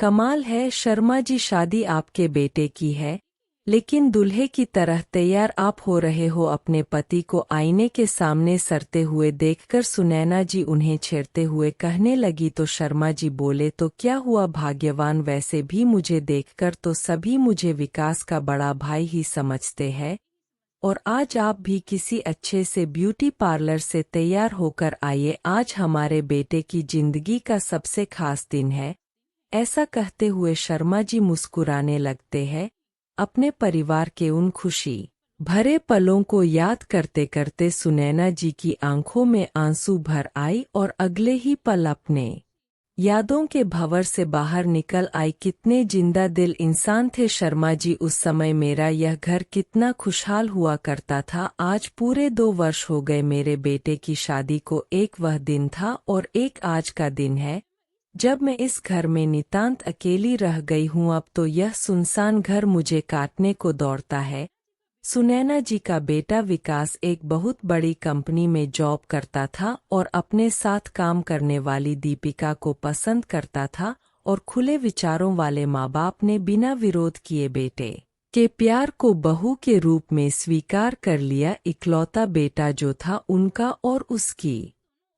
कमाल है शर्मा जी, शादी आपके बेटे की है, लेकिन दूल्हे की तरह तैयार आप हो रहे हो। अपने पति को आईने के सामने सरते हुए देखकर सुनैना जी उन्हें छेड़ते हुए कहने लगी तो शर्मा जी बोले, तो क्या हुआ भाग्यवान, वैसे भी मुझे देखकर तो सभी मुझे विकास का बड़ा भाई ही समझते हैं, और आज आप भी किसी अच्छे से ब्यूटी पार्लर से तैयार होकर आइए, आज हमारे बेटे की जिंदगी का सबसे खास दिन है। ऐसा कहते हुए शर्मा जी मुस्कुराने लगते हैं। अपने परिवार के उन खुशी भरे पलों को याद करते करते सुनैना जी की आंखों में आंसू भर आई और अगले ही पल अपने यादों के भंवर से बाहर निकल आई। कितने जिंदा दिल इंसान थे शर्मा जी उस समय, मेरा यह घर कितना खुशहाल हुआ करता था। आज पूरे 2 वर्ष हो गए मेरे बेटे की शादी को, एक वह दिन था और एक आज का दिन है जब मैं इस घर में नितांत अकेली रह गई हूँ। अब तो यह सुनसान घर मुझे काटने को दौड़ता है। सुनैना जी का बेटा विकास एक बहुत बड़ी कंपनी में जॉब करता था और अपने साथ काम करने वाली दीपिका को पसंद करता था, और खुले विचारों वाले माँ बाप ने बिना विरोध किए बेटे के प्यार को बहू के रूप में स्वीकार कर लिया। इकलौता बेटा जो था उनका, और उसकी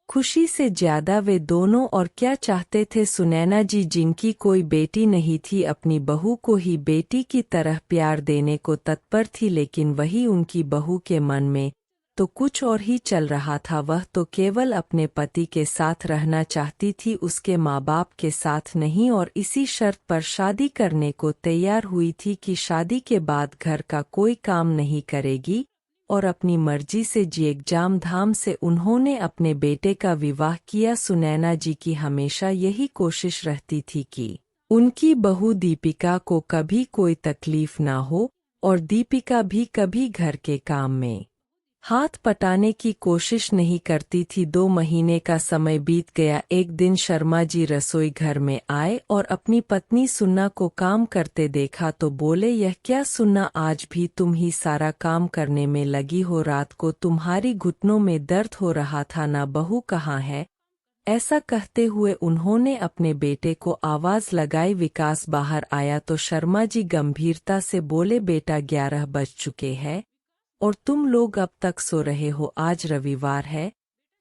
खुशी से ज्यादा वे दोनों और क्या चाहते थे। सुनैना जी, जिनकी कोई बेटी नहीं थी, अपनी बहू को ही बेटी की तरह प्यार देने को तत्पर थी, लेकिन वही उनकी बहू के मन में तो कुछ और ही चल रहा था। वह तो केवल अपने पति के साथ रहना चाहती थी, उसके माँ बाप के साथ नहीं, और इसी शर्त पर शादी करने को तैयार हुई थी कि शादी के बाद घर का कोई काम नहीं करेगी और अपनी मर्जी से एग्जाम धाम से उन्होंने अपने बेटे का विवाह किया। सुनैना जी की हमेशा यही कोशिश रहती थी कि उनकी बहू दीपिका को कभी कोई तकलीफ ना हो, और दीपिका भी कभी घर के काम में हाथ पटाने की कोशिश नहीं करती थी। 2 महीने का समय बीत गया। एक दिन शर्मा जी रसोई घर में आए और अपनी पत्नी सुन्ना को काम करते देखा तो बोले, यह क्या सुन्ना, आज भी तुम ही सारा काम करने में लगी हो, रात को तुम्हारी घुटनों में दर्द हो रहा था ना, बहू कहाँ है। ऐसा कहते हुए उन्होंने अपने बेटे को आवाज लगाई। विकास बाहर आया तो शर्मा जी गंभीरता से बोले, बेटा 11 बज चुके हैं और तुम लोग अब तक सो रहे हो, आज रविवार है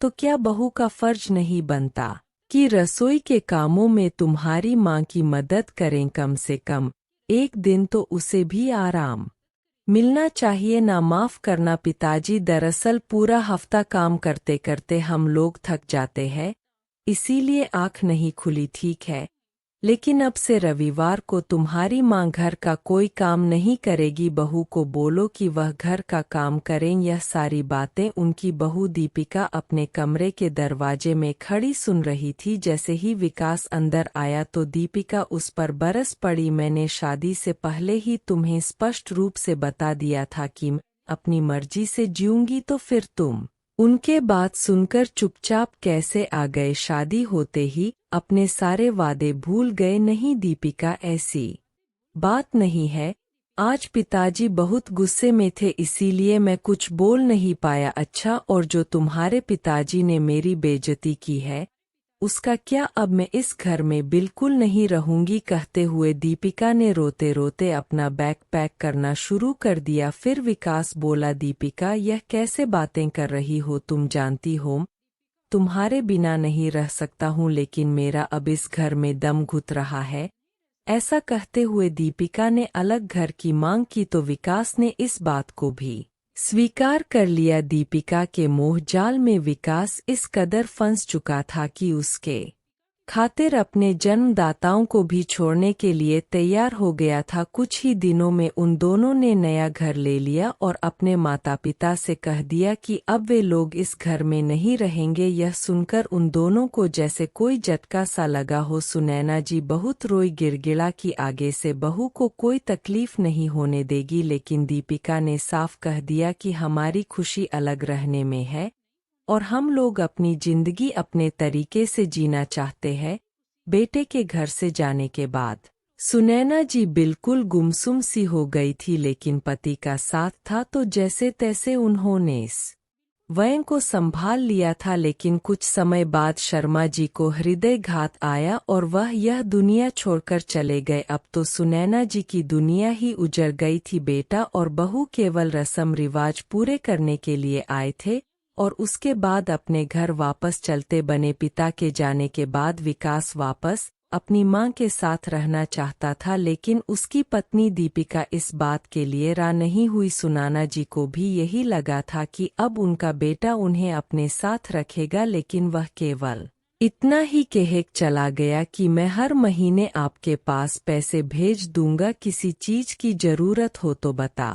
तो क्या बहू का फर्ज नहीं बनता कि रसोई के कामों में तुम्हारी माँ की मदद करें, कम से कम एक दिन तो उसे भी आराम मिलना चाहिए ना। माफ करना पिताजी, दरअसल पूरा हफ्ता काम करते करते हम लोग थक जाते हैं, इसीलिए आँख नहीं खुली, ठीक है, लेकिन अब से रविवार को तुम्हारी माँ घर का कोई काम नहीं करेगी। बहू को बोलो कि वह घर का काम करें। यह सारी बातें उनकी बहू दीपिका अपने कमरे के दरवाजे में खड़ी सुन रही थी। जैसे ही विकास अंदर आया तो दीपिका उस पर बरस पड़ी, मैंने शादी से पहले ही तुम्हें स्पष्ट रूप से बता दिया था कि अपनी मर्जी से जीऊंगी, तो फिर तुम उनके बात सुनकर चुपचाप कैसे आ गए, शादी होते ही अपने सारे वादे भूल गए। नहीं दीपिका, ऐसी बात नहीं है, आज पिताजी बहुत गुस्से में थे इसीलिए मैं कुछ बोल नहीं पाया। अच्छा, और जो तुम्हारे पिताजी ने मेरी बेइज्जती की है उसका क्या, अब मैं इस घर में बिल्कुल नहीं रहूंगी। कहते हुए दीपिका ने रोते रोते अपना बैग पैक करना शुरू कर दिया। फिर विकास बोला, दीपिका यह कैसे बातें कर रही हो, तुम जानती हो तुम्हारे बिना नहीं रह सकता हूँ, लेकिन मेरा अब इस घर में दम घुट रहा है। ऐसा कहते हुए दीपिका ने अलग घर की मांग की तो विकास ने इस बात को भी स्वीकार कर लिया। दीपिका के मोह जाल में विकास इस कदर फंस चुका था कि उसके खातिर अपने जन्मदाताओं को भी छोड़ने के लिए तैयार हो गया था। कुछ ही दिनों में उन दोनों ने नया घर ले लिया और अपने माता पिता से कह दिया कि अब वे लोग इस घर में नहीं रहेंगे। यह सुनकर उन दोनों को जैसे कोई झटका सा लगा हो। सुनैना जी बहुत रोई, गिड़गिड़ा कि आगे से बहू को कोई तकलीफ नहीं होने देगी, लेकिन दीपिका ने साफ कह दिया कि हमारी खुशी अलग रहने में है और हम लोग अपनी जिंदगी अपने तरीके से जीना चाहते हैं। बेटे के घर से जाने के बाद सुनैना जी बिल्कुल गुमसुम सी हो गई थी, लेकिन पति का साथ था तो जैसे तैसे उन्होंने इस वयं को संभाल लिया था, लेकिन कुछ समय बाद शर्मा जी को हृदयघात आया और वह यह दुनिया छोड़कर चले गए। अब तो सुनैना जी की दुनिया ही उजड़ गई थी। बेटा और बहू केवल रस्म रिवाज पूरे करने के लिए आए थे और उसके बाद अपने घर वापस चलते बने। पिता के जाने के बाद विकास वापस अपनी मां के साथ रहना चाहता था, लेकिन उसकी पत्नी दीपिका इस बात के लिए राजी नहीं हुई। सुनैना जी को भी यही लगा था कि अब उनका बेटा उन्हें अपने साथ रखेगा, लेकिन वह केवल इतना ही कह चला गया कि मैं हर महीने आपके पास पैसे भेज दूंगा, किसी चीज की जरूरत हो तो बता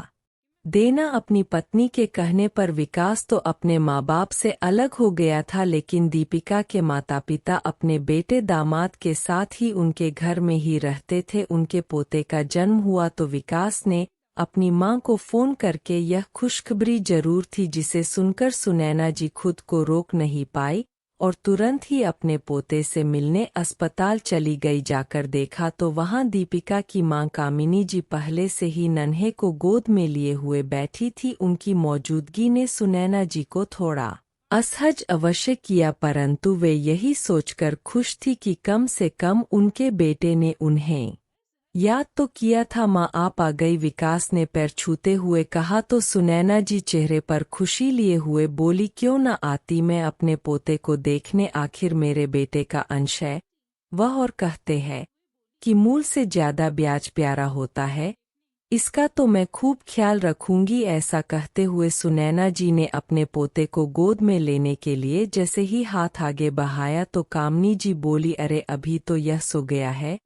देना। अपनी पत्नी के कहने पर विकास तो अपने माँ बाप से अलग हो गया था, लेकिन दीपिका के माता पिता अपने बेटे दामाद के साथ ही उनके घर में ही रहते थे। उनके पोते का जन्म हुआ तो विकास ने अपनी मां को फोन करके यह खुशखबरी जरूर थी, जिसे सुनकर सुनैना जी खुद को रोक नहीं पाई और तुरंत ही अपने पोते से मिलने अस्पताल चली गई। जाकर देखा तो वहां दीपिका की मां कामिनी जी पहले से ही नन्हे को गोद में लिए हुए बैठी थी। उनकी मौजूदगी ने सुनैना जी को थोड़ा असहज अवश्य किया, परंतु वे यही सोचकर खुश थी कि कम से कम उनके बेटे ने उन्हें याद तो किया था। माँ आप आ गई, विकास ने पैर छूते हुए कहा तो सुनैना जी चेहरे पर खुशी लिए हुए बोली, क्यों न आती, मैं अपने पोते को देखने, आखिर मेरे बेटे का अंश है वह, और कहते हैं कि मूल से ज्यादा ब्याज प्यारा होता है, इसका तो मैं खूब ख्याल रखूंगी। ऐसा कहते हुए सुनैना जी ने अपने पोते को गोद में लेने के लिए जैसे ही हाथ आगे बढ़ाया तो कामिनी जी बोली, अरे अभी तो यह सो गया है,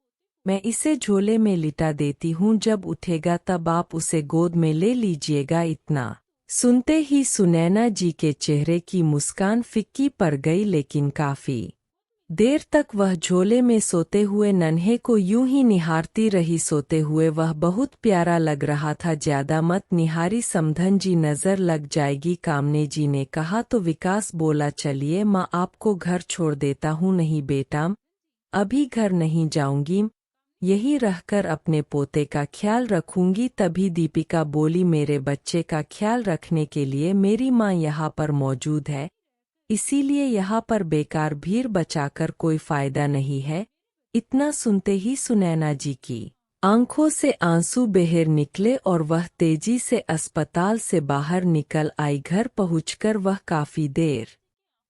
मैं इसे झोले में लिटा देती हूँ, जब उठेगा तब आप उसे गोद में ले लीजिएगा। इतना सुनते ही सुनैना जी के चेहरे की मुस्कान फीकी पड़ गई, लेकिन काफी देर तक वह झोले में सोते हुए नन्हे को यूं ही निहारती रही। सोते हुए वह बहुत प्यारा लग रहा था। ज्यादा मत निहारी, समधन जी नजर लग जाएगी, कामिनी जी ने कहा तो विकास बोला, चलिए माँ आपको घर छोड़ देता हूँ। नहीं बेटा, अभी घर नहीं जाऊंगी, यही रहकर अपने पोते का ख्याल रखूंगी। तभी दीपिका बोली, मेरे बच्चे का ख्याल रखने के लिए मेरी माँ यहाँ पर मौजूद है, इसीलिए यहाँ पर बेकार भीड़ बचाकर कोई फायदा नहीं है। इतना सुनते ही सुनैना जी की आंखों से आंसू बहर निकले और वह तेजी से अस्पताल से बाहर निकल आई। घर पहुंचकर वह काफी देर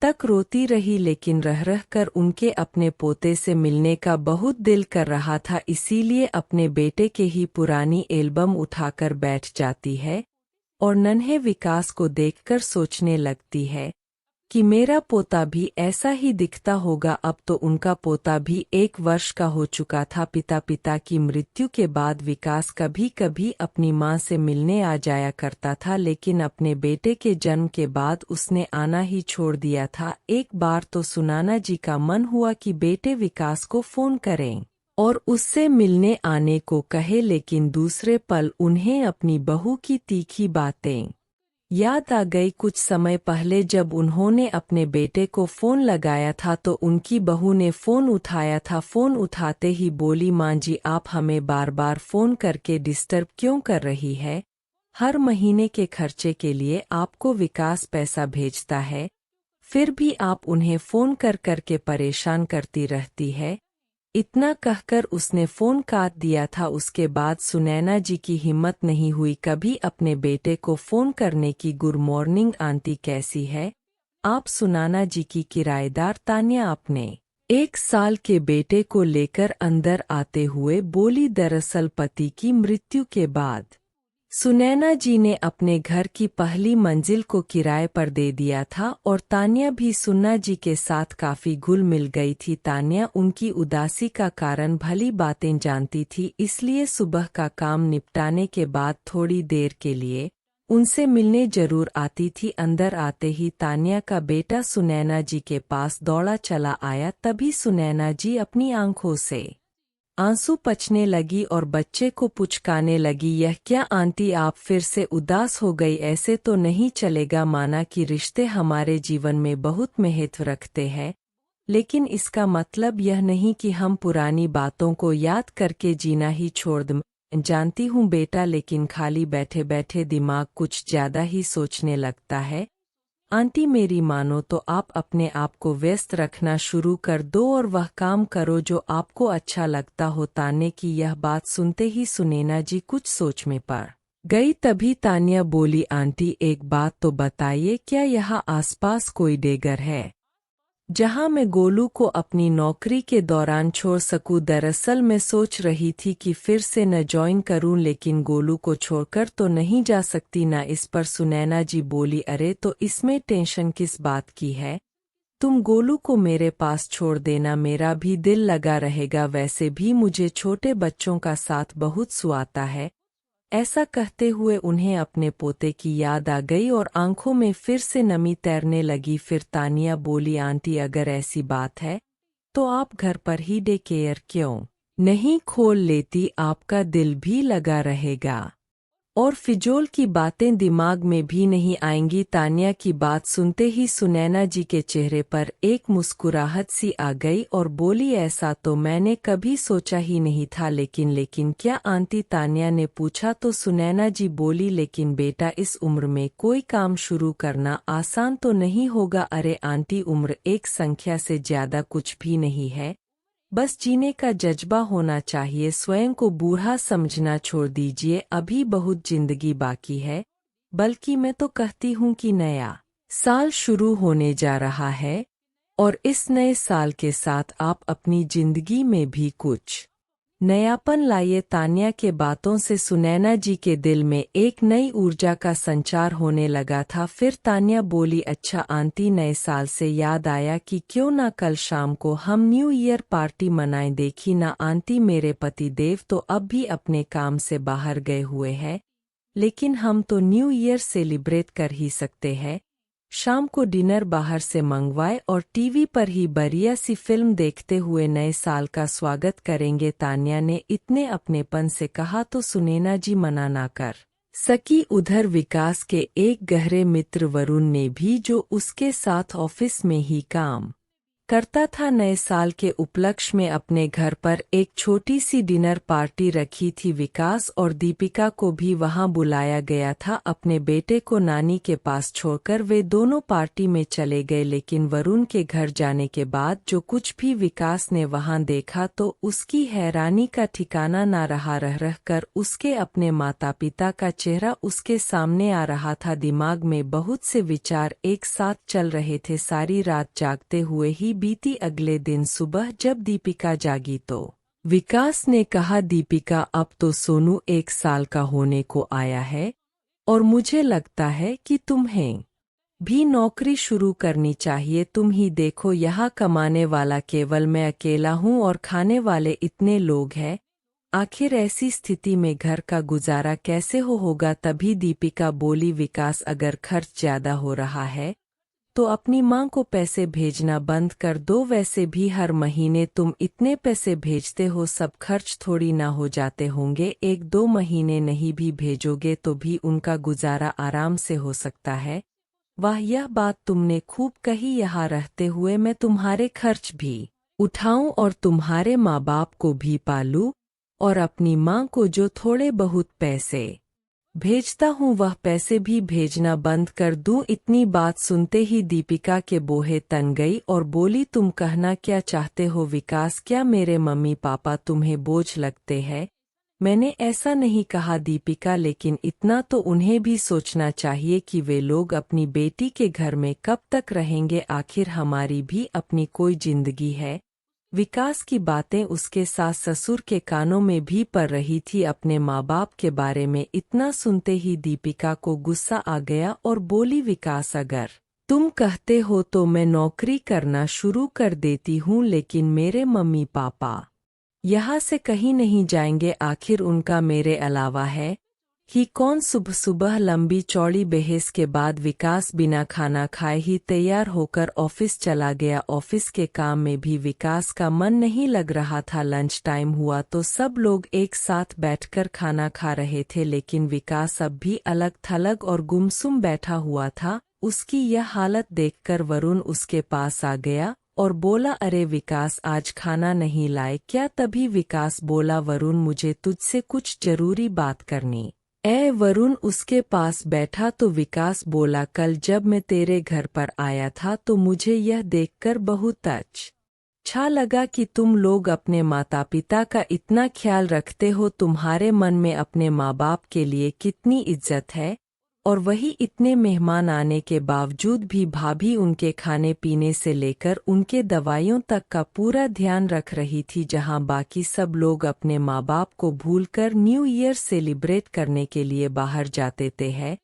तक रोती रही, लेकिन रह कर उनके अपने पोते से मिलने का बहुत दिल कर रहा था, इसीलिए अपने बेटे के ही पुरानी एल्बम उठाकर बैठ जाती है और नन्हे विकास को देखकर सोचने लगती है कि मेरा पोता भी ऐसा ही दिखता होगा। अब तो उनका पोता भी 1 वर्ष का हो चुका था। पिता की मृत्यु के बाद विकास कभी कभी अपनी मां से मिलने आ जाया करता था, लेकिन अपने बेटे के जन्म के बाद उसने आना ही छोड़ दिया था। एक बार तो सुनैना जी का मन हुआ कि बेटे विकास को फोन करें और उससे मिलने आने को कहे, लेकिन दूसरे पल उन्हें अपनी बहू की तीखी बातें याद आ गई। कुछ समय पहले जब उन्होंने अपने बेटे को फोन लगाया था तो उनकी बहू ने फोन उठाया था। फोन उठाते ही बोली, माँ जी आप हमें बार बार फोन करके डिस्टर्ब क्यों कर रही है, हर महीने के खर्चे के लिए आपको विकास पैसा भेजता है, फिर भी आप उन्हें फोन कर करके परेशान करती रहती है। इतना कहकर उसने फोन काट दिया था। उसके बाद सुनैना जी की हिम्मत नहीं हुई कभी अपने बेटे को फोन करने की। गुड मॉर्निंग आंटी, कैसी है आप? सुनैना जी की किराएदार तान्या अपने 1 साल के बेटे को लेकर अंदर आते हुए बोली, दरअसल पति की मृत्यु के बाद सुनैना जी ने अपने घर की पहली मंजिल को किराए पर दे दिया था और तान्या भी सुनैना जी के साथ काफी घुल मिल गई थी। तान्या उनकी उदासी का कारण भली बातें जानती थी, इसलिए सुबह का काम निपटाने के बाद थोड़ी देर के लिए उनसे मिलने जरूर आती थी। अंदर आते ही तान्या का बेटा सुनैना जी के पास दौड़ा चला आया। तभी सुनैना जी अपनी आंखों से आंसू पचने लगी और बच्चे को पुचकाने लगी। यह क्या आंटी, आप फिर से उदास हो गई? ऐसे तो नहीं चलेगा। माना कि रिश्ते हमारे जीवन में बहुत महत्व रखते हैं, लेकिन इसका मतलब यह नहीं कि हम पुरानी बातों को याद करके जीना ही छोड़ दें। जानती हूँ बेटा, लेकिन खाली बैठे बैठे दिमाग कुछ ज्यादा ही सोचने लगता है। आंटी मेरी मानो तो आप अपने आप को व्यस्त रखना शुरू कर दो और वह काम करो जो आपको अच्छा लगता हो। तान्या की यह बात सुनते ही सुनैना जी कुछ सोच में पड़ गई। तभी तान्या बोली, आंटी एक बात तो बताइए, क्या यहाँ आसपास कोई डेगर है जहां मैं गोलू को अपनी नौकरी के दौरान छोड़ सकूं? दरअसल मैं सोच रही थी कि फिर से न ज्वाइन करूं, लेकिन गोलू को छोड़कर तो नहीं जा सकती ना। इस पर सुनैना जी बोली, अरे तो इसमें टेंशन किस बात की है? तुम गोलू को मेरे पास छोड़ देना, मेरा भी दिल लगा रहेगा। वैसे भी मुझे छोटे बच्चों का साथ बहुत सुहाता है। ऐसा कहते हुए उन्हें अपने पोते की याद आ गई और आंखों में फिर से नमी तैरने लगी। फिर तानिया बोली, आंटी अगर ऐसी बात है तो आप घर पर ही डे केयर क्यों नहीं खोल लेती? आपका दिल भी लगा रहेगा और फिजूल की बातें दिमाग में भी नहीं आएंगी। तान्या की बात सुनते ही सुनैना जी के चेहरे पर एक मुस्कुराहट सी आ गई और बोली, ऐसा तो मैंने कभी सोचा ही नहीं था। लेकिन क्या आंटी? तान्या ने पूछा तो सुनैना जी बोली, लेकिन बेटा इस उम्र में कोई काम शुरू करना आसान तो नहीं होगा। अरे आंटी, उम्र एक संख्या से ज्यादा कुछ भी नहीं है, बस जीने का जज्बा होना चाहिए। स्वयं को बूढ़ा समझना छोड़ दीजिए, अभी बहुत जिंदगी बाकी है। बल्कि मैं तो कहती हूँ कि नया साल शुरू होने जा रहा है और इस नए साल के साथ आप अपनी जिंदगी में भी कुछ नयापन लाइए। तान्या के बातों से सुनैना जी के दिल में एक नई ऊर्जा का संचार होने लगा था। फिर तान्या बोली, अच्छा आंटी, नए साल से याद आया कि क्यों ना कल शाम को हम न्यू ईयर पार्टी मनाएं। देखी ना आंटी, मेरे पति देव तो अब भी अपने काम से बाहर गए हुए हैं, लेकिन हम तो न्यू ईयर सेलिब्रेट कर ही सकते हैं। शाम को डिनर बाहर से मंगवाए और टीवी पर ही बढ़िया सी फिल्म देखते हुए नए साल का स्वागत करेंगे। तान्या ने इतने अपनेपन से कहा तो सुनैना जी मना ना कर सकी। उधर विकास के एक गहरे मित्र वरुण ने भी, जो उसके साथ ऑफिस में ही काम करता था, नए साल के उपलक्ष्य में अपने घर पर एक छोटी सी डिनर पार्टी रखी थी। विकास और दीपिका को भी वहां बुलाया गया था। अपने बेटे को नानी के पास छोड़कर वे दोनों पार्टी में चले गए, लेकिन वरुण के घर जाने के बाद जो कुछ भी विकास ने वहां देखा तो उसकी हैरानी का ठिकाना ना रहा। रह कर उसके अपने माता पिता का चेहरा उसके सामने आ रहा था। दिमाग में बहुत से विचार एक साथ चल रहे थे। सारी रात जागते हुए ही बीती। अगले दिन सुबह जब दीपिका जागी तो विकास ने कहा, दीपिका अब तो सोनू 1 साल का होने को आया है और मुझे लगता है कि तुम्हें भी नौकरी शुरू करनी चाहिए। तुम ही देखो, यहाँ कमाने वाला केवल मैं अकेला हूँ और खाने वाले इतने लोग हैं। आखिर ऐसी स्थिति में घर का गुजारा कैसे होगा? तभी दीपिका बोली, विकास अगर खर्च ज्यादा हो रहा है तो अपनी मां को पैसे भेजना बंद कर दो। वैसे भी हर महीने तुम इतने पैसे भेजते हो, सब खर्च थोड़ी ना हो जाते होंगे। 1-2 महीने नहीं भी भेजोगे तो भी उनका गुजारा आराम से हो सकता है। वाह, यह बात तुमने खूब कही। यहाँ रहते हुए मैं तुम्हारे खर्च भी उठाऊं और तुम्हारे माँ बाप को भी पालूं और अपनी माँ को जो थोड़े बहुत पैसे भेजता हूँ वह पैसे भी भेजना बंद कर दूं। इतनी बात सुनते ही दीपिका के बोहे तन गई और बोली, तुम कहना क्या चाहते हो विकास? क्या मेरे मम्मी पापा तुम्हें बोझ लगते हैं? मैंने ऐसा नहीं कहा दीपिका, लेकिन इतना तो उन्हें भी सोचना चाहिए कि वे लोग अपनी बेटी के घर में कब तक रहेंगे। आखिर हमारी भी अपनी कोई जिंदगी है। विकास की बातें उसके सास ससुर के कानों में भी पड़ रही थी। अपने माँ बाप के बारे में इतना सुनते ही दीपिका को गुस्सा आ गया और बोली, विकास अगर तुम कहते हो तो मैं नौकरी करना शुरू कर देती हूँ, लेकिन मेरे मम्मी पापा यहाँ से कहीं नहीं जाएंगे। आखिर उनका मेरे अलावा है ही कौन? सुबह सुबह लंबी चौड़ी बहस के बाद विकास बिना खाना खाए ही तैयार होकर ऑफिस चला गया। ऑफिस के काम में भी विकास का मन नहीं लग रहा था। लंच टाइम हुआ तो सब लोग एक साथ बैठकर खाना खा रहे थे, लेकिन विकास अब भी अलग थलग और गुमसुम बैठा हुआ था। उसकी यह हालत देखकर वरुण उसके पास आ गया और बोला, अरे विकास, आज खाना नहीं लाए क्या? तभी विकास बोला, वरुण मुझे तुझसे कुछ जरूरी बात करनी वरुण उसके पास बैठा तो विकास बोला, कल जब मैं तेरे घर पर आया था तो मुझे यह देखकर बहुत अच्छा लगा कि तुम लोग अपने माता पिता का इतना ख्याल रखते हो। तुम्हारे मन में अपने माँ बाप के लिए कितनी इज्जत है, और वही इतने मेहमान आने के बावजूद भी भाभी उनके खाने पीने से लेकर उनके दवाइयों तक का पूरा ध्यान रख रही थी। जहां बाकी सब लोग अपने माँ बाप को भूलकर न्यू ईयर सेलिब्रेट करने के लिए बाहर जाते थे है,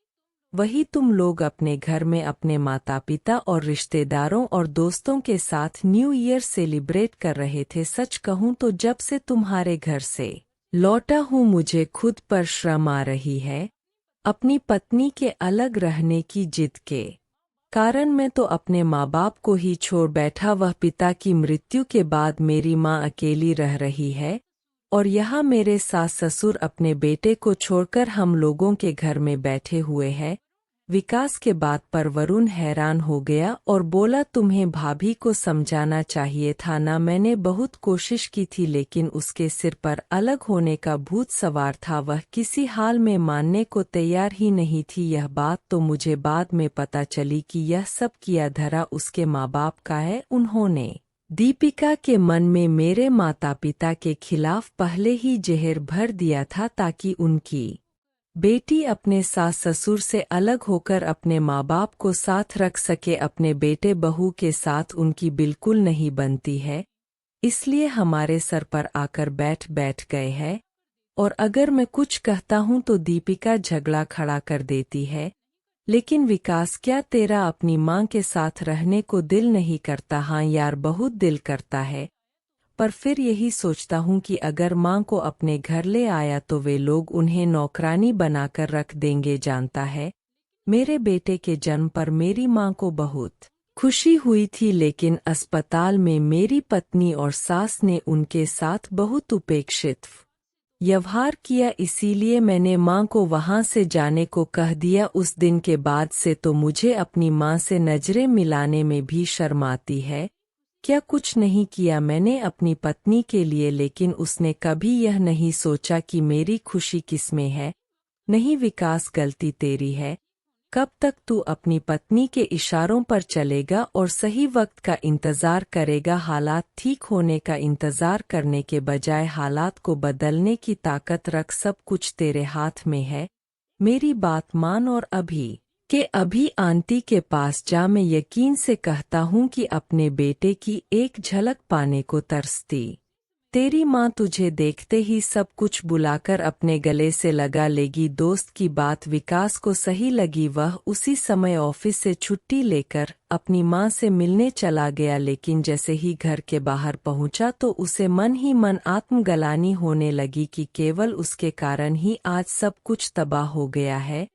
वही तुम लोग अपने घर में अपने माता पिता और रिश्तेदारों और दोस्तों के साथ न्यू ईयर सेलिब्रेट कर रहे थे। सच कहूं तो जब से तुम्हारे घर से लौटा हूं मुझे खुद पर शर्म आ रही है। अपनी पत्नी के अलग रहने की जिद के कारण मैं तो अपने माँ बाप को ही छोड़ बैठा। वह पिता की मृत्यु के बाद मेरी माँ अकेली रह रही है, और यहाँ मेरे सास ससुर अपने बेटे को छोड़कर हम लोगों के घर में बैठे हुए हैं। विकास के बात पर वरुण हैरान हो गया और बोला, तुम्हें भाभी को समझाना चाहिए था ना। मैंने बहुत कोशिश की थी लेकिन उसके सिर पर अलग होने का भूत सवार था। वह किसी हाल में मानने को तैयार ही नहीं थी। यह बात तो मुझे बाद में पता चली कि यह सब किया धरा उसके माँ बाप का है। उन्होंने दीपिका के मन में मेरे माता पिता के खिलाफ पहले ही जहर भर दिया था ताकि उनकी बेटी अपने सास ससुर से अलग होकर अपने माँ बाप को साथ रख सके। अपने बेटे बहू के साथ उनकी बिल्कुल नहीं बनती है, इसलिए हमारे सर पर आकर बैठ गए हैं। और अगर मैं कुछ कहता हूँ तो दीपिका झगड़ा खड़ा कर देती है। लेकिन विकास, क्या तेरा अपनी माँ के साथ रहने को दिल नहीं करता? हाँ यार, बहुत दिल करता है, पर फिर यही सोचता हूँ कि अगर माँ को अपने घर ले आया तो वे लोग उन्हें नौकरानी बनाकर रख देंगे। जानता है, मेरे बेटे के जन्म पर मेरी माँ को बहुत खुशी हुई थी, लेकिन अस्पताल में मेरी पत्नी और सास ने उनके साथ बहुत उपेक्षित व्यवहार किया, इसीलिए मैंने माँ को वहाँ से जाने को कह दिया। उस दिन के बाद से तो मुझे अपनी माँ से नजरें मिलाने में भी शर्म आती है। क्या कुछ नहीं किया मैंने अपनी पत्नी के लिए, लेकिन उसने कभी यह नहीं सोचा कि मेरी खुशी किसमें है। नहीं विकास, गलती तेरी है। कब तक तू अपनी पत्नी के इशारों पर चलेगा और सही वक्त का इंतजार करेगा? हालात ठीक होने का इंतजार करने के बजाय हालात को बदलने की ताकत रख। सब कुछ तेरे हाथ में है, मेरी बात मान और अभी आंटी के पास जा। मैं यकीन से कहता हूँ कि अपने बेटे की एक झलक पाने को तरसती तेरी माँ तुझे देखते ही सब कुछ बुलाकर अपने गले से लगा लेगी। दोस्त की बात विकास को सही लगी। वह उसी समय ऑफिस से छुट्टी लेकर अपनी माँ से मिलने चला गया, लेकिन जैसे ही घर के बाहर पहुंचा तो उसे मन ही मन आत्मग्लानि होने लगी कि केवल उसके कारण ही आज सब कुछ तबाह हो गया है।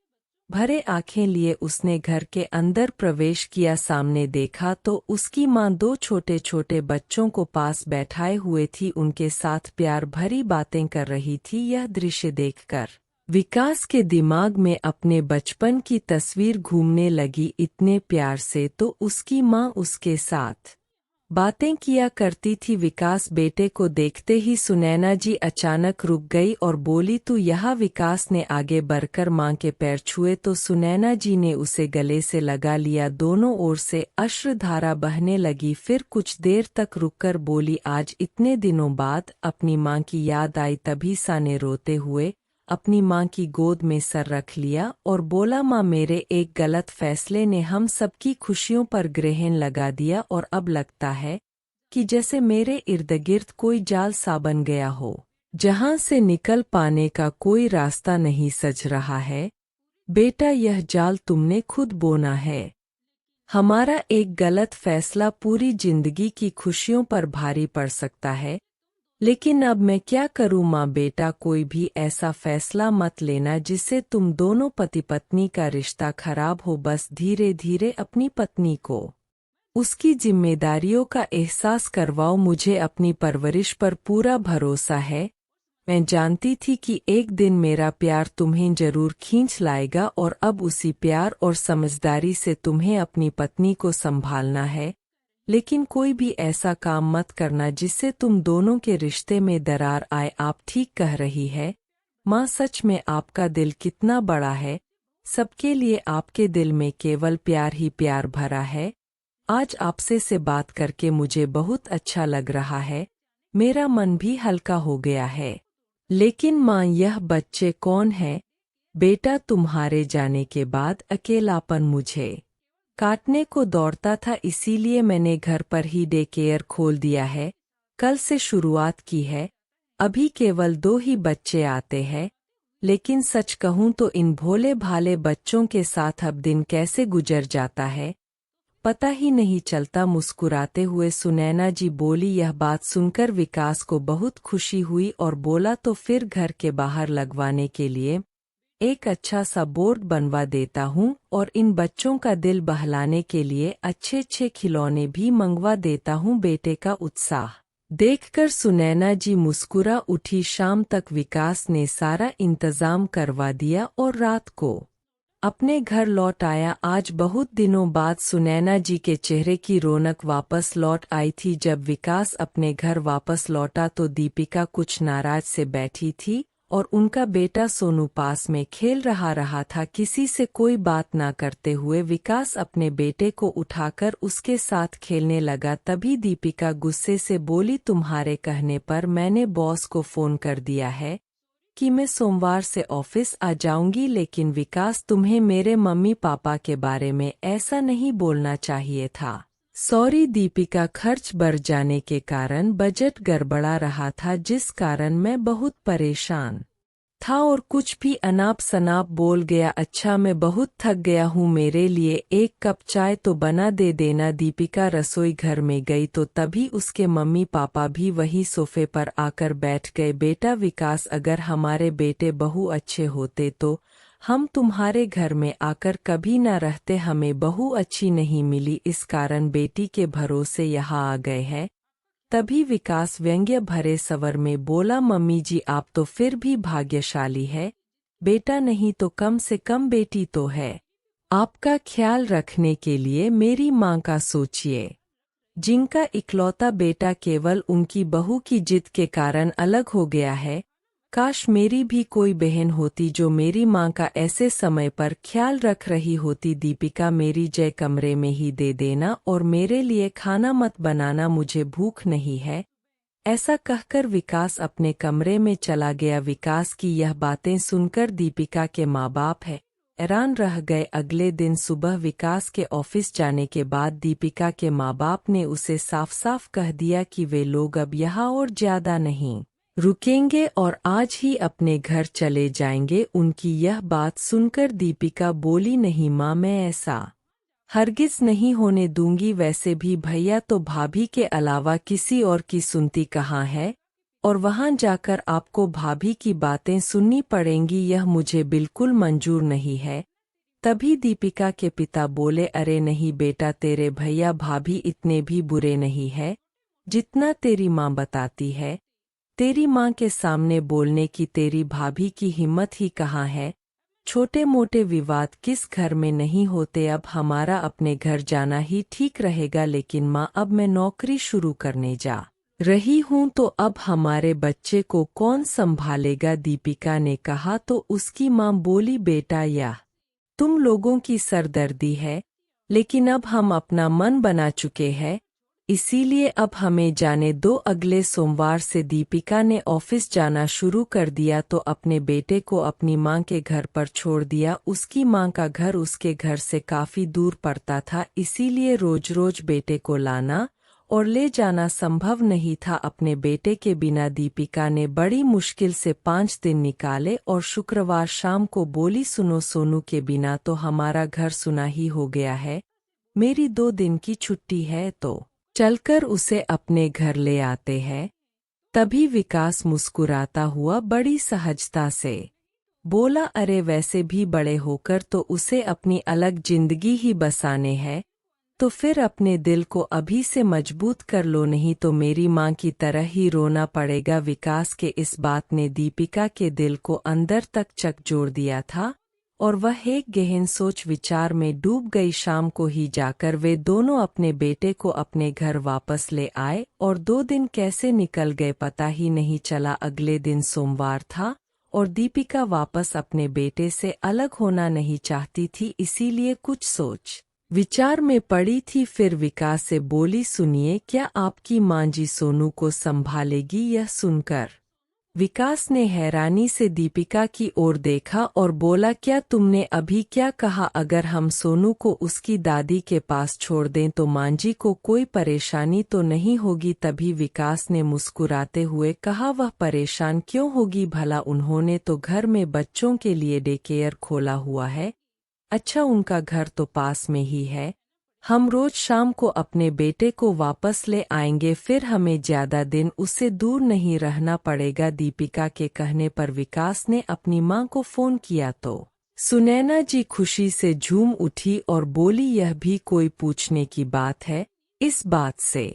भरे आंखें लिए उसने घर के अंदर प्रवेश किया। सामने देखा तो उसकी माँ दो छोटे छोटे बच्चों को पास बैठाए हुए थी, उनके साथ प्यार भरी बातें कर रही थी। यह दृश्य देखकर विकास के दिमाग में अपने बचपन की तस्वीर घूमने लगी। इतने प्यार से तो उसकी माँ उसके साथ बातें किया करती थी। विकास बेटे को देखते ही सुनैना जी अचानक रुक गई और बोली, तू यहाँ? विकास ने आगे बढ़कर माँ के पैर छुए तो सुनैना जी ने उसे गले से लगा लिया। दोनों ओर से अश्रुधारा बहने लगी। फिर कुछ देर तक रुककर बोली, आज इतने दिनों बाद अपनी माँ की याद आई। तभी सा ने रोते हुए अपनी माँ की गोद में सर रख लिया और बोला, माँ, मेरे एक गलत फैसले ने हम सबकी खुशियों पर ग्रहण लगा दिया और अब लगता है कि जैसे मेरे इर्द गिर्द कोई जाल सा बन गया हो, जहां से निकल पाने का कोई रास्ता नहीं सज रहा है। बेटा, यह जाल तुमने खुद बोना है। हमारा एक गलत फैसला पूरी जिंदगी की खुशियों पर भारी पड़ सकता है, लेकिन अब मैं क्या करूं? माँ, बेटा, कोई भी ऐसा फैसला मत लेना जिससे तुम दोनों पति पत्नी का रिश्ता खराब हो। बस धीरे धीरे अपनी पत्नी को उसकी जिम्मेदारियों का एहसास करवाओ। मुझे अपनी परवरिश पर पूरा भरोसा है। मैं जानती थी कि एक दिन मेरा प्यार तुम्हें जरूर खींच लाएगा, और अब उसी प्यार और समझदारी से तुम्हें अपनी पत्नी को संभालना है। लेकिन कोई भी ऐसा काम मत करना जिससे तुम दोनों के रिश्ते में दरार आए। आप ठीक कह रही है, माँ सच में आपका दिल कितना बड़ा है। सबके लिए आपके दिल में केवल प्यार ही प्यार भरा है। आज आपसे से बात करके मुझे बहुत अच्छा लग रहा है। मेरा मन भी हल्का हो गया है। लेकिन माँ, यह बच्चे कौन है? बेटा, तुम्हारे जाने के बाद अकेलापन मुझे काटने को दौड़ता था, इसीलिए मैंने घर पर ही डे केयर खोल दिया है। कल से शुरुआत की है। अभी केवल 2 ही बच्चे आते हैं, लेकिन सच कहूँ तो इन भोले भाले बच्चों के साथ अब दिन कैसे गुजर जाता है पता ही नहीं चलता। मुस्कुराते हुए सुनैना जी बोली। यह बात सुनकर विकास को बहुत खुशी हुई और बोला, तो फिर घर के बाहर लगवाने के लिए एक अच्छा सा बोर्ड बनवा देता हूँ और इन बच्चों का दिल बहलाने के लिए अच्छे अच्छे खिलौने भी मंगवा देता हूँ। बेटे का उत्साह देखकर सुनैना जी मुस्कुरा उठी। शाम तक विकास ने सारा इंतजाम करवा दिया और रात को अपने घर लौट आया। आज बहुत दिनों बाद सुनैना जी के चेहरे की रौनक वापस लौट आई थी। जब विकास अपने घर वापस लौटा तो दीपिका कुछ नाराज से बैठी थी और उनका बेटा सोनू पास में खेल रहा था। किसी से कोई बात ना करते हुए विकास अपने बेटे को उठाकर उसके साथ खेलने लगा। तभी दीपिका गुस्से से बोली, तुम्हारे कहने पर मैंने बॉस को फोन कर दिया है कि मैं सोमवार से ऑफिस आ जाऊंगी। लेकिन विकास, तुम्हें मेरे मम्मी पापा के बारे में ऐसा नहीं बोलना चाहिए था। सॉरी दीपिका, खर्च बढ़ जाने के कारण बजट गड़बड़ा रहा था, जिस कारण मैं बहुत परेशान था और कुछ भी अनाप शनाप बोल गया। अच्छा, मैं बहुत थक गया हूँ, मेरे लिए एक कप चाय तो बना दे देना। दीपिका रसोई घर में गई तो तभी उसके मम्मी पापा भी वही सोफे पर आकर बैठ गए। बेटा विकास, अगर हमारे बेटे बहू अच्छे होते तो हम तुम्हारे घर में आकर कभी न रहते। हमें बहू अच्छी नहीं मिली, इस कारण बेटी के भरोसे यहाँ आ गए हैं। तभी विकास व्यंग्य भरे स्वर में बोला, मम्मी जी आप तो फिर भी भाग्यशाली है। बेटा नहीं तो कम से कम बेटी तो है। आपका ख्याल रखने के लिए मेरी माँ का सोचिए, जिनका इकलौता बेटा केवल उनकी बहू की जिद के कारण अलग हो गया है। काश मेरी भी कोई बहन होती जो मेरी माँ का ऐसे समय पर ख्याल रख रही होती। दीपिका, मेरी जय कमरे में ही दे देना और मेरे लिए खाना मत बनाना, मुझे भूख नहीं है। ऐसा कहकर विकास अपने कमरे में चला गया। विकास की यह बातें सुनकर दीपिका के माँ बाप हैरान रह गए। अगले दिन सुबह विकास के ऑफिस जाने के बाद दीपिका के माँ बाप ने उसे साफ साफ कह दिया कि वे लोग अब यहाँ और ज्यादा नहीं रुकेंगे और आज ही अपने घर चले जाएंगे। उनकी यह बात सुनकर दीपिका बोली, नहीं माँ, मैं ऐसा हरगिज नहीं होने दूंगी। वैसे भी भैया तो भाभी के अलावा किसी और की सुनती कहाँ है, और वहां जाकर आपको भाभी की बातें सुननी पड़ेंगी, यह मुझे बिल्कुल मंजूर नहीं है। तभी दीपिका के पिता बोले, अरे नहीं बेटा, तेरे भैया भाभी इतने भी बुरे नहीं है जितना तेरी माँ बताती है। तेरी माँ के सामने बोलने की तेरी भाभी की हिम्मत ही कहाँ है। छोटे मोटे विवाद किस घर में नहीं होते। अब हमारा अपने घर जाना ही ठीक रहेगा। लेकिन माँ, अब मैं नौकरी शुरू करने जा रही हूँ, तो अब हमारे बच्चे को कौन संभालेगा? दीपिका ने कहा। तो उसकी माँ बोली, बेटा यह तुम लोगों की सरदर्दी है, लेकिन अब हम अपना मन बना चुके हैं, इसीलिए अब हमें जाने दो। अगले सोमवार से दीपिका ने ऑफिस जाना शुरू कर दिया तो अपने बेटे को अपनी मां के घर पर छोड़ दिया। उसकी मां का घर उसके घर से काफी दूर पड़ता था, इसीलिए रोज रोज बेटे को लाना और ले जाना संभव नहीं था। अपने बेटे के बिना दीपिका ने बड़ी मुश्किल से 5 दिन निकाले और शुक्रवार शाम को बोली, सुनो, सोनू के बिना तो हमारा घर सुना ही हो गया है। मेरी 2 दिन की छुट्टी है तो चलकर उसे अपने घर ले आते हैं। तभी विकास मुस्कुराता हुआ बड़ी सहजता से बोला, अरे वैसे भी बड़े होकर तो उसे अपनी अलग जिंदगी ही बसाने हैं, तो फिर अपने दिल को अभी से मजबूत कर लो, नहीं तो मेरी माँ की तरह ही रोना पड़ेगा। विकास के इस बात ने दीपिका के दिल को अंदर तक झकझोर दिया था और वह एक गहन सोच विचार में डूब गई। शाम को ही जाकर वे दोनों अपने बेटे को अपने घर वापस ले आए और 2 दिन कैसे निकल गए पता ही नहीं चला। अगले दिन सोमवार था और दीपिका वापस अपने बेटे से अलग होना नहीं चाहती थी, इसीलिए कुछ सोच विचार में पड़ी थी। फिर विकास से बोली, सुनिए, क्या आपकी माँ जी सोनू को संभालेगी? यह सुनकर विकास ने हैरानी से दीपिका की ओर देखा और बोला, क्या तुमने अभी क्या कहा? अगर हम सोनू को उसकी दादी के पास छोड़ दें तो माँ जी को कोई परेशानी तो नहीं होगी? तभी विकास ने मुस्कुराते हुए कहा, वह परेशान क्यों होगी भला? उन्होंने तो घर में बच्चों के लिए डे केयर खोला हुआ है। अच्छा, उनका घर तो पास में ही है। हम रोज शाम को अपने बेटे को वापस ले आएंगे, फिर हमें ज्यादा दिन उससे दूर नहीं रहना पड़ेगा। दीपिका के कहने पर विकास ने अपनी मां को फोन किया तो सुनैना जी खुशी से झूम उठी और बोली, यह भी कोई पूछने की बात है? इस बात से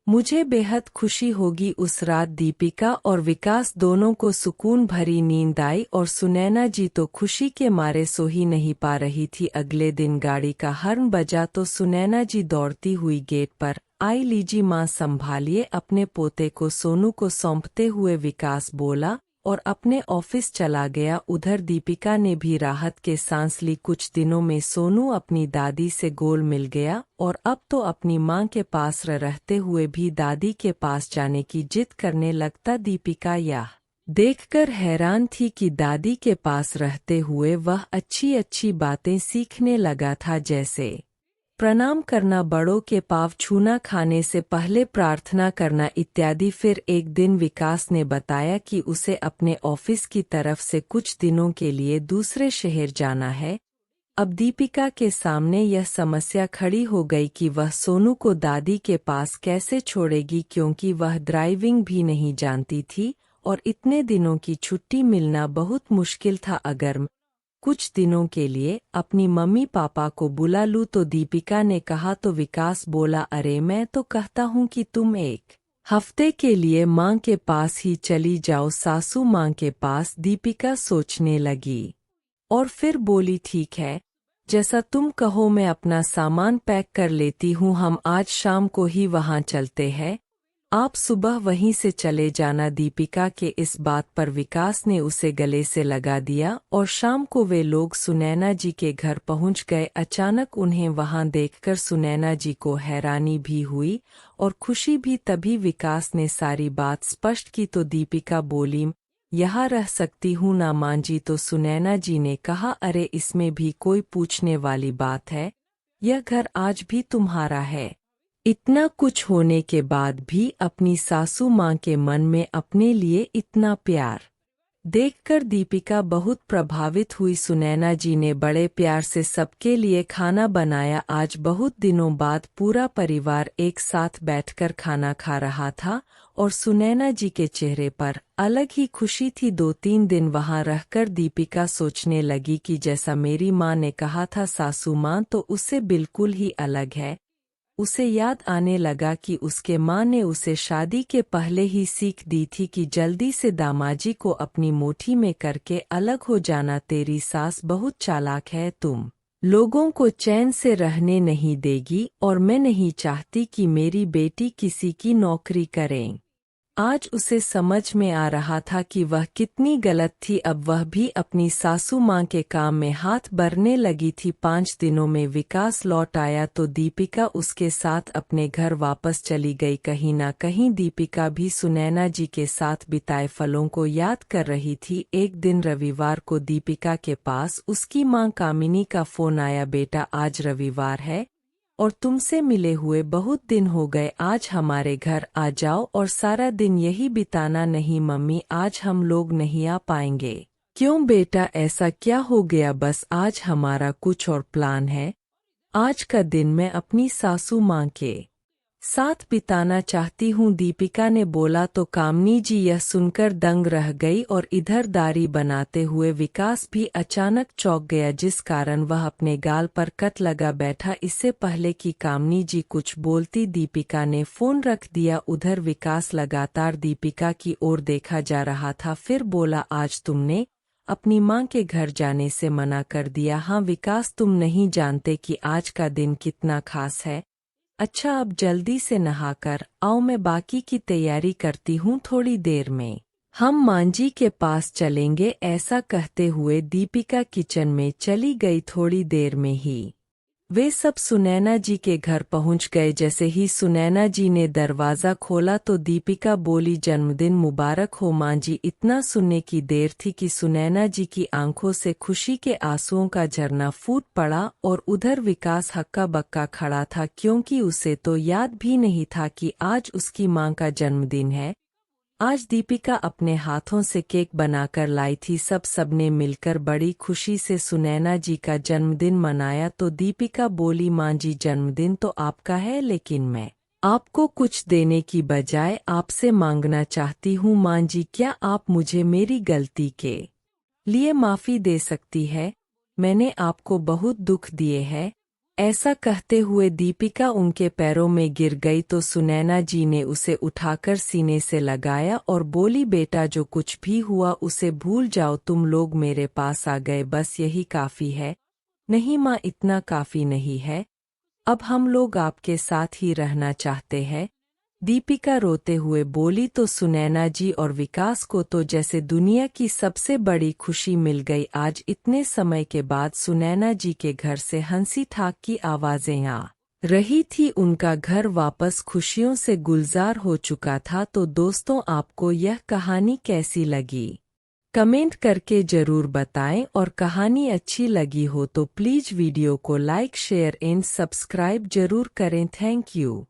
मुझे बेहद खुशी होगी। उस रात दीपिका और विकास दोनों को सुकून भरी नींद आई और सुनैना जी तो खुशी के मारे सो ही नहीं पा रही थी। अगले दिन गाड़ी का हॉर्न बजा तो सुनैना जी दौड़ती हुई गेट पर आई। लीजिए माँ, संभालिए अपने पोते को, सोनू को सौंपते हुए विकास बोला और अपने ऑफिस चला गया। उधर दीपिका ने भी राहत के सांस ली। कुछ दिनों में सोनू अपनी दादी से गोल मिल गया और अब तो अपनी मां के पास रहते हुए भी दादी के पास जाने की जिद करने लगता। दीपिका यह देखकर हैरान थी कि दादी के पास रहते हुए वह अच्छी अच्छी बातें सीखने लगा था, जैसे प्रणाम करना, बड़ों के पाँव छूना, खाने से पहले प्रार्थना करना इत्यादि। फिर एक दिन विकास ने बताया कि उसे अपने ऑफिस की तरफ से कुछ दिनों के लिए दूसरे शहर जाना है। अब दीपिका के सामने यह समस्या खड़ी हो गई कि वह सोनू को दादी के पास कैसे छोड़ेगी, क्योंकि वह ड्राइविंग भी नहीं जानती थी और इतने दिनों की छुट्टी मिलना बहुत मुश्किल था। अगर कुछ दिनों के लिए अपनी मम्मी पापा को बुला लूं तो दीपिका ने कहा तो विकास बोला, अरे मैं तो कहता हूं कि तुम एक हफ्ते के लिए मां के पास ही चली जाओ, सासू मां के पास। दीपिका सोचने लगी और फिर बोली, ठीक है, जैसा तुम कहो, मैं अपना सामान पैक कर लेती हूँ, हम आज शाम को ही वहाँ चलते हैं, आप सुबह वहीं से चले जाना। दीपिका के इस बात पर विकास ने उसे गले से लगा दिया और शाम को वे लोग सुनैना जी के घर पहुंच गए। अचानक उन्हें वहां देखकर सुनैना जी को हैरानी भी हुई और खुशी भी। तभी विकास ने सारी बात स्पष्ट की तो दीपिका बोली, यहाँ रह सकती हूँ ना मां जी? तो सुनैना जी ने कहा, अरे इसमें भी कोई पूछने वाली बात है, यह घर आज भी तुम्हारा है। इतना कुछ होने के बाद भी अपनी सासू मां के मन में अपने लिए इतना प्यार देखकर दीपिका बहुत प्रभावित हुई। सुनैना जी ने बड़े प्यार से सबके लिए खाना बनाया। आज बहुत दिनों बाद पूरा परिवार एक साथ बैठकर खाना खा रहा था और सुनैना जी के चेहरे पर अलग ही खुशी थी। 2-3 दिन वहां रहकर दीपिका सोचने लगी कि जैसा मेरी मां ने कहा था, सासू मां तो उससे बिल्कुल ही अलग है। उसे याद आने लगा कि उसके माँ ने उसे शादी के पहले ही सीख दी थी कि जल्दी से दामाजी को अपनी मुट्ठी में करके अलग हो जाना। तेरी सास बहुत चालाक है, तुम लोगों को चैन से रहने नहीं देगी और मैं नहीं चाहती कि मेरी बेटी किसी की नौकरी करे। आज उसे समझ में आ रहा था कि वह कितनी गलत थी। अब वह भी अपनी सासू मां के काम में हाथ भरने लगी थी। 5 दिनों में विकास लौट आया तो दीपिका उसके साथ अपने घर वापस चली गई। कहीं ना कहीं दीपिका भी सुनैना जी के साथ बिताए फलों को याद कर रही थी। एक दिन रविवार को दीपिका के पास उसकी मां कामिनी का फोन आया, बेटा आज रविवार है और तुमसे मिले हुए बहुत दिन हो गए, आज हमारे घर आ जाओ और सारा दिन यही बिताना। नहीं मम्मी, आज हम लोग नहीं आ पाएंगे। क्यों बेटा, ऐसा क्या हो गया? बस आज हमारा कुछ और प्लान है। आज का दिन मैं अपनी सासू मां के साथ बिताना चाहती हूँ, दीपिका ने बोला तो कामनी जी यह सुनकर दंग रह गई और इधर दाढ़ी बनाते हुए विकास भी अचानक चौंक गया, जिस कारण वह अपने गाल पर कट लगा बैठा। इससे पहले कि कामनी जी कुछ बोलती दीपिका ने फोन रख दिया। उधर विकास लगातार दीपिका की ओर देखा जा रहा था। फिर बोला, आज तुमने अपनी मां के घर जाने से मना कर दिया? हाँ विकास, तुम नहीं जानते कि आज का दिन कितना खास है। अच्छा, अब जल्दी से नहाकर आओ, मैं बाकी की तैयारी करती हूँ, थोड़ी देर में हम मांझी के पास चलेंगे। ऐसा कहते हुए दीपिका किचन में चली गई। थोड़ी देर में ही वे सब सुनैना जी के घर पहुंच गए। जैसे ही सुनैना जी ने दरवाज़ा खोला तो दीपिका बोली, जन्मदिन मुबारक हो मां जी। इतना सुनने की देर थी कि सुनैना जी की आंखों से खुशी के आंसुओं का झरना फूट पड़ा और उधर विकास हक्का बक्का खड़ा था, क्योंकि उसे तो याद भी नहीं था कि आज उसकी मां का जन्मदिन है। आज दीपिका अपने हाथों से केक बनाकर लाई थी। सबने मिलकर बड़ी खुशी से सुनैना जी का जन्मदिन मनाया। तो दीपिका बोली, मां जी जन्मदिन तो आपका है, लेकिन मैं आपको कुछ देने की बजाय आपसे मांगना चाहती हूँ। मां जी, क्या आप मुझे मेरी गलती के लिए माफ़ी दे सकती है? मैंने आपको बहुत दुख दिए हैं। ऐसा कहते हुए दीपिका उनके पैरों में गिर गई तो सुनैना जी ने उसे उठाकर सीने से लगाया और बोली, बेटा जो कुछ भी हुआ उसे भूल जाओ। तुम लोग मेरे पास आ गए, बस यही काफ़ी है। नहीं माँ, इतना काफ़ी नहीं है। अब हम लोग आपके साथ ही रहना चाहते हैं। दीपिका रोते हुए बोली। तो सुनैना जी और विकास को तो जैसे दुनिया की सबसे बड़ी खुशी मिल गई। आज इतने समय के बाद सुनैना जी के घर से हंसी ठाक की आवाज़ें आ रही थी। उनका घर वापस खुशियों से गुलजार हो चुका था। तो दोस्तों, आपको यह कहानी कैसी लगी कमेंट करके ज़रूर बताएं, और कहानी अच्छी लगी हो तो प्लीज़ वीडियो को लाइक शेयर एंड सब्सक्राइब ज़रूर करें। Thank you.